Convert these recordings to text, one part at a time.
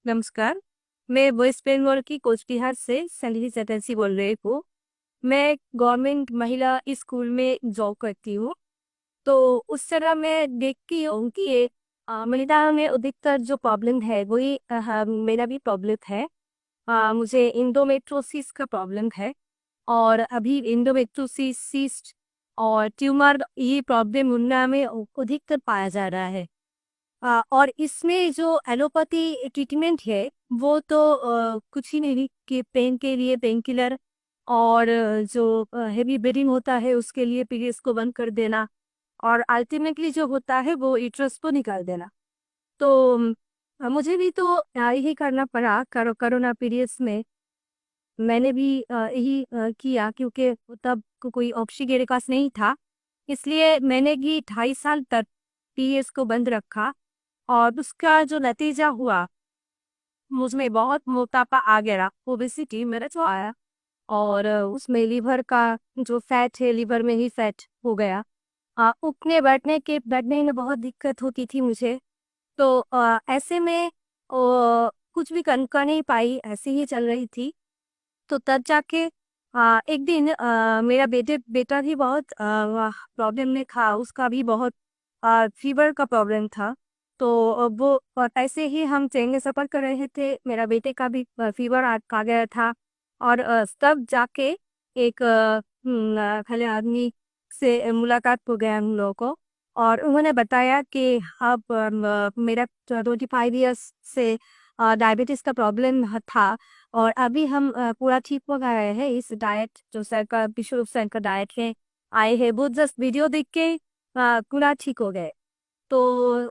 नमस्कार। मैं वेस्ट बंगाल की कोचबिहार से संगीता चटर्जी बोल रही हूँ। मैं गवर्नमेंट महिला स्कूल में जॉब करती हूँ। तो उस तरह मैं देखती हूँ कि ये महिलाओं में अधिकतर जो प्रॉब्लम है वही मेरा भी प्रॉब्लम है। मुझे इंडोमेट्रोसिस का प्रॉब्लम है। और अभी इंडोमेट्रोसिस सिस्ट और ट्यूमर ये प्रॉब्लम मुन्ना में अधिकतर पाया जा रहा है। और इसमें जो एलोपैथी ट्रीटमेंट है वो तो कुछ ही नहीं कि पेन के लिए पेन किलर और जो हेवी ब्लीडिंग होता है उसके लिए पीरियड्स को बंद कर देना और अल्टीमेटली जो होता है वो यूट्रस को निकाल देना। तो मुझे भी तो यही करना पड़ा कोरोना पीरियड्स में। मैंने भी यही किया क्योंकि तब कोई ऑप्शन मेरे पास नहीं था। इसलिए मैंने भी 2.5 साल तक पीरियड्स को बंद रखा और उसका जो नतीजा हुआ मुझमें बहुत मोटापा आ गया, ओबेसिटी मेरा जो आया। और उसमें लीवर का जो फैट है लीवर में ही फैट हो गया। उठने बैठने में बहुत दिक्कत होती थी मुझे। तो ऐसे में कुछ भी कर नहीं पाई, ऐसे ही चल रही थी। तो तब जाके एक दिन मेरा बेटा भी बहुत प्रॉब्लम में था, उसका भी बहुत फीवर का प्रॉब्लम था। तो वो ऐसे ही हम ट्रेन में सफ़र कर रहे थे, मेरा बेटे का भी फीवर आ गया था। और तब जाके एक खले आदमी से मुलाकात हो गया हम लोगों को। और उन्होंने बताया कि अब मेरा 25 ईयर्स से डायबिटीज़ का प्रॉब्लम था। और अभी हम पूरा ठीक हो गए हैं इस डाइट जो सर का विश्व सर का डाइट है आए हैं, वो जस्ट वीडियो देख के पूरा ठीक हो गए। तो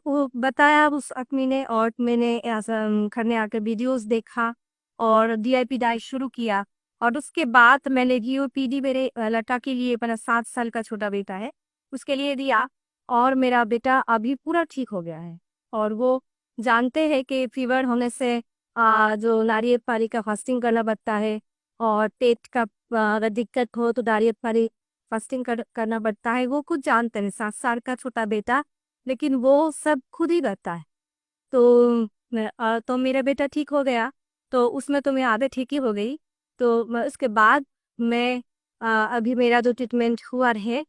वो बताया उस आदमी ने और मैंने ऐसा घर में आकर वीडियोस देखा और डीआईपी डाइट शुरू किया। और उसके बाद मैंने जीओपीडी मेरे लड़का के लिए, मेरा 7 साल का छोटा बेटा है उसके लिए दिया। और मेरा बेटा अभी पूरा ठीक हो गया है। और वो जानते हैं कि फीवर होने से जो नारियल पानी का फास्टिंग करना पड़ता है। और पेट का अगर दिक्कत हो तो नारियल पानी फास्टिंग करना पड़ता है। वो कुछ जानते हैं, 7 साल का छोटा बेटा, लेकिन वो सब खुद ही करता है। तो तो मेरा बेटा ठीक हो गया। तो उसमें तो मैं आधे ठीक ही हो गई। तो उसके बाद मैं अभी मेरा जो ट्रीटमेंट हुआ है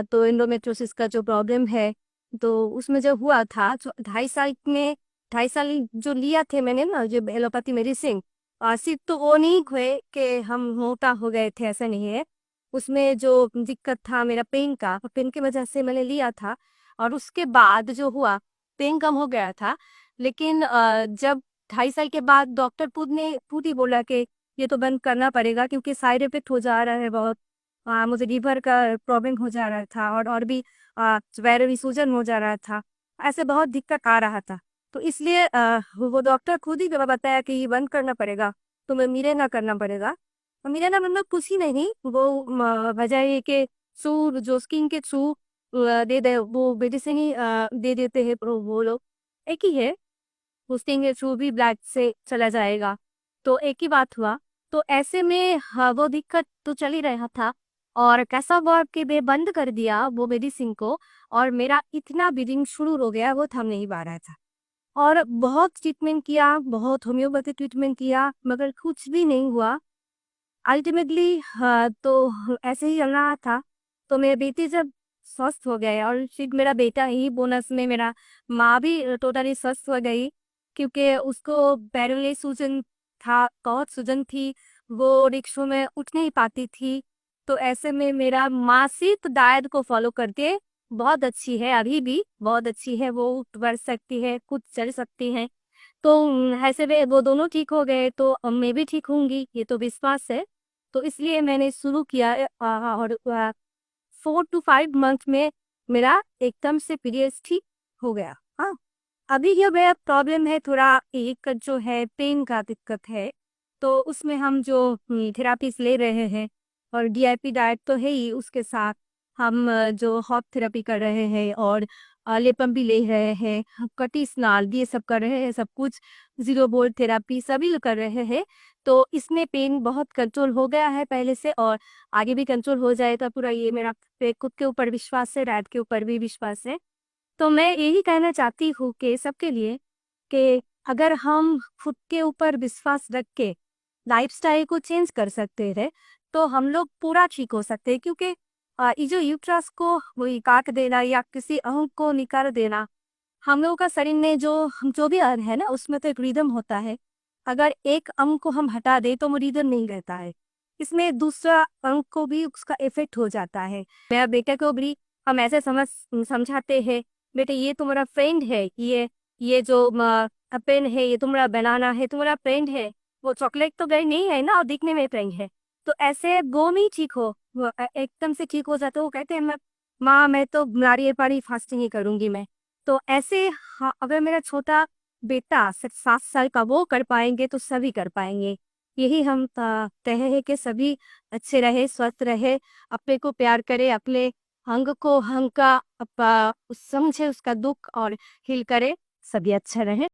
तो एंडोमेट्रोसिस का जो प्रॉब्लम है तो उसमें जो हुआ था 2.5 साल में, 2.5 साल जो लिया थे मैंने ना जो एलोपैथी मेडिसिन, सिर्फ तो वो नहीं हुए कि हम मोटा हो गए थे, ऐसा नहीं है। उसमें जो दिक्कत था मेरा पेन की वजह से मैंने लिया था। और उसके बाद जो हुआ पेन कम हो गया था। लेकिन जब 2.5 साल के बाद डॉक्टर खुद ही बोला कि ये तो बंद करना पड़ेगा क्योंकि साइड इफेक्ट हो जा रहा है बहुत। मुझे लीवर का प्रॉब्लम हो जा रहा था और भी पैरों में सूजन हो जा रहा था। ऐसे बहुत दिक्कत आ रहा था। तो इसलिए वो डॉक्टर खुद ही बताया कि ये बंद करना पड़ेगा, तुम्हें मीरे ना करना पड़ेगा। और मीरे ना मतलब कुछ ही नहीं, वो वजह ये कि सू जो स्किन के थ्रू दे दे वो मेडिसिन ही दे देते हैं वो लोग। एक ही है, पोस्टिंग के थ्रू भी ब्लड से चला जाएगा। तो एक ही बात हुआ। तो ऐसे में वो दिक्कत तो चल ही रहा था। और कैसा हुआ कि मैं बंद कर दिया वो मेडिसिन को और मेरा इतना ब्लीडिंग शुरू हो गया वो थम नहीं पा रहा था। और बहुत ट्रीटमेंट किया, बहुत होम्योपैथी ट्रीटमेंट किया, मगर कुछ भी नहीं हुआ। अल्टीमेटली तो ऐसे ही चल रहा था। तो मेरे बेटे जब स्वस्थ हो गए और फिर मेरा बेटा ही बोनस में मेरा माँ भी टोटली स्वस्थ हो गई क्योंकि उसको पैरों में सूजन था, बहुत सूजन थी, वो रिक्शों में उठ नहीं पाती थी। तो ऐसे में मेरा माँ सिर्फ डाइट को फॉलो करके बहुत अच्छी है, अभी भी बहुत अच्छी है, वो उठ बढ़ सकती है, खुद चल सकती है। तो ऐसे में वो दोनों ठीक हो गए तो अब मैं भी ठीक होंगी, ये तो विश्वास है। तो इसलिए मैंने शुरू किया और 4 to 5 मंथ में मेरा एकदम से पीरियड्स ठीक हो गया। हाँ, अभी ये मेरा प्रॉब्लम है थोड़ा एक जो है पेन का दिक्कत है। तो उसमें हम जो थेरापीज ले रहे हैं और डीआईपी डाइट तो है ही, उसके साथ हम जो हॉट थेरेपी कर रहे हैं और लेपम भी ले रहे हैं, कटी स्नाल ये सब कर रहे हैं, सब कुछ जीरो बोल्ट थेरापी सभी कर रहे हैं। तो इसमें पेन बहुत कंट्रोल हो गया है पहले से और आगे भी कंट्रोल हो जाएगा पूरा। ये मेरा खुद के ऊपर विश्वास है, डाइट के ऊपर भी विश्वास है। तो मैं यही कहना चाहती हूँ कि सबके लिए कि अगर हम खुद के ऊपर विश्वास रख के लाइफस्टाइल को चेंज कर सकते हैं तो हम लोग पूरा ठीक हो सकते हैं, क्योंकि ये जो यूट्रस को वही काट देना या किसी अंग को निकाल देना, हम लोगों का शरीर में जो भी अंग है ना, उसमें तो एक रिदम होता है। अगर एक अंग को हम हटा दें तो वो रिदम नहीं रहता है, इसमें दूसरा अंग को भी उसका इफेक्ट हो जाता है। मेरा बेटे को भी हम ऐसे समझाते हैं, बेटे ये तुम्हारा फ्रेंड है, ये जो पेन है ये तुम्हारा बनाना है, तुम्हारा फ्रेंड है। वो चॉकलेट तो गई नहीं है ना, और दिखने में फ्रेंड है। तो ऐसे वो नहीं ठीक हो, वो एकदम से ठीक हो जाते, वो कहते हैं मैं माँ मैं तो नारियल पानी फास्टिंग ही करूंगी मैं। तो ऐसे हाँ, अगर मेरा छोटा बेटा 7 साल का वो कर पाएंगे तो सभी कर पाएंगे। यही हम कहे हैं कि सभी अच्छे रहे, स्वस्थ रहे, अपने को प्यार करे, अपने अंग को अंग का समझे उसका दुख और हील करे, सभी अच्छा रहे।